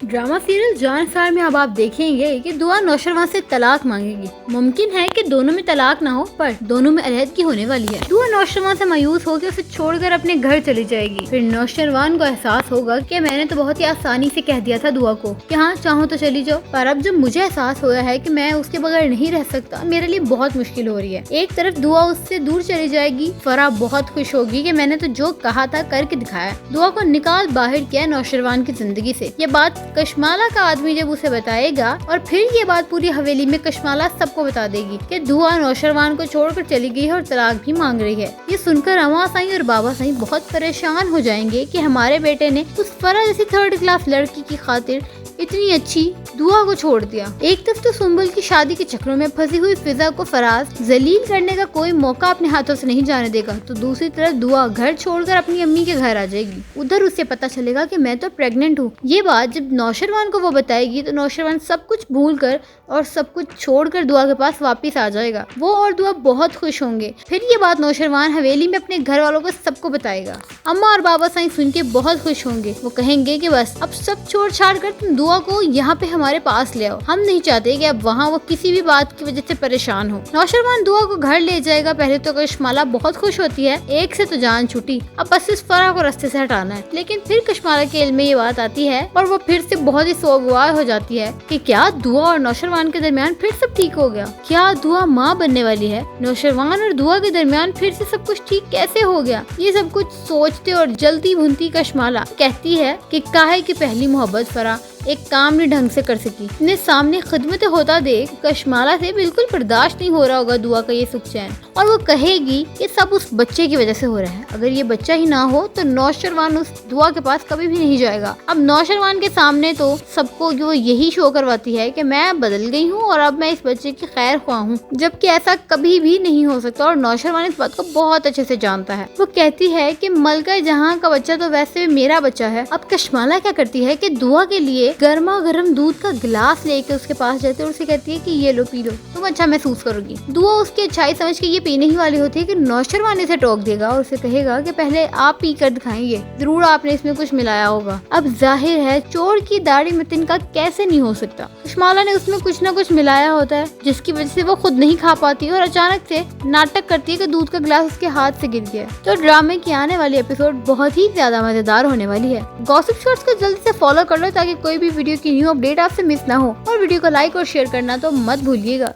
Drama serial जान सार में अब आप देखेंगे कि दुआ नौशरवान से तलाक मांगेगी। मुमकिन है कि दोनों में तलाक ना हो, पर दोनों में अलहदगी होने वाली है। दुआ नौशरवान से मायूस होकर उसे छोड़कर अपने घर चली जाएगी। फिर नौशरवान को एहसास होगा कि मैंने तो बहुत ही आसानी से कह दिया था दुआ को कि हाँ चाहो तो चली जाओ, पर अब जब मुझे एहसास हुआ है कि मैं उसके बगैर नहीं रह सकता, मेरे लिए बहुत मुश्किल हो रही है। एक तरफ दुआ उससे दूर चली जाएगी, फराह बहुत खुश होगी कि मैंने तो जो कहा था करके दिखाया। दुआ को निकाल बाहर किया नौशरवान की जिंदगी से। ये बात कशमाला का आदमी जब उसे बताएगा और फिर ये बात पूरी हवेली में कशमाला सबको बता देगी कि दुआ नौशरवान को छोड़कर चली गई है और तलाक भी मांग रही है। ये सुनकर अम्मा साईं और बाबा साईं बहुत परेशान हो जाएंगे कि हमारे बेटे ने उस फरा जैसी 3rd क्लास लड़की की खातिर इतनी अच्छी दुआ को छोड़ दिया। एक तरफ तो सुंबल की शादी के चक्रों में फंसी हुई फिजा को फराज जलील करने का कोई मौका अपने हाथों से नहीं जाने देगा, तो दूसरी तरफ दुआ घर छोड़कर अपनी अम्मी के घर आ जाएगी। उधर उसे पता चलेगा कि मैं तो प्रेग्नेंट हूँ। ये बात जब नौशरवान को वो बताएगी तो नौशरवान सब कुछ भूलकर और सब कुछ छोड़कर दुआ के पास वापिस आ जाएगा। वो और दुआ बहुत खुश होंगे। फिर ये बात नौशरवान हवेली में अपने घर वालों को सबको बताएगा। अम्मा और बाबा साईं सुन के बहुत खुश होंगे। वो कहेंगे कि बस अब सब छोड़ छाड़ कर तुम दुआ को यहाँ पे हमारे पास ले आओ। हम नहीं चाहते कि अब वहाँ वो किसी भी बात की वजह से परेशान हो। नौशरवान दुआ को घर ले जाएगा। पहले तो कशमाला बहुत खुश होती है, एक से तो जान छूटी, अब बस इस फराह को रास्ते से हटाना है। लेकिन फिर कशमाला के इल्म में ये बात आती है और वो फिर से बहुत ही सोगवार हो जाती है कि क्या दुआ और नौशरवान के दरमियान फिर सब ठीक हो गया? क्या दुआ माँ बनने वाली है? नौशरवान और दुआ के दरमियान फिर से सब कुछ ठीक कैसे हो गया? ये सब कुछ सोचते और जल्दी भुनती कशमाला कहती है कि काहे की पहली मोहब्बत फराह एक काम नहीं ढंग से कर सकी। इन्हें सामने खिदमत होता देख कशमाला से बिल्कुल बर्दाश्त नहीं हो रहा होगा दुआ का ये सुख चैन, और वो कहेगी कि सब उस बच्चे की वजह से हो रहा है। अगर ये बच्चा ही ना हो तो नौशरवान उस दुआ के पास कभी भी नहीं जाएगा। अब नौशरवान के सामने तो सबको वो यही शो करवाती है कि मैं बदल गई हूँ और अब मैं इस बच्चे की खैर ख्वाह हूँ, जबकि ऐसा कभी भी नहीं हो सकता और नौशरवान इस बात को बहुत अच्छे से जानता है। वो कहती है कि मलका जहाँ का बच्चा तो वैसे मेरा बच्चा है। अब कशमाला क्या करती है कि दुआ के लिए गर्मा गर्म दूध का गिलास लेके उसके पास जाती है और उसे कहती है कि ये लो पी लो, तुम अच्छा महसूस करोगी। दुआ उसकी अच्छाई समझ के ये पीने ही वाली होती है कि नौशरवान इसे टोक देगा और उसे कहेगा कि पहले आप पी कर दिखाएंगे, जरूर आपने इसमें कुछ मिलाया होगा। अब जाहिर है चोर की दाढ़ी में तिनका कैसे नहीं हो सकता। कशमाला ने उसमें कुछ न कुछ मिलाया होता है जिसकी वजह से वो खुद नहीं खा पाती और अचानक से नाटक करती है कि दूध का गिलास उसके हाथ से गिर गया। तो ड्रामे की आने वाली एपिसोड बहुत ही ज्यादा मजेदार होने वाली है। गॉसिप शॉट्स को जल्दी से फॉलो कर लो ताकि कोई भी वीडियो की न्यू अपडेट आपसे मिस ना हो, और वीडियो को लाइक और शेयर करना तो मत भूलिएगा।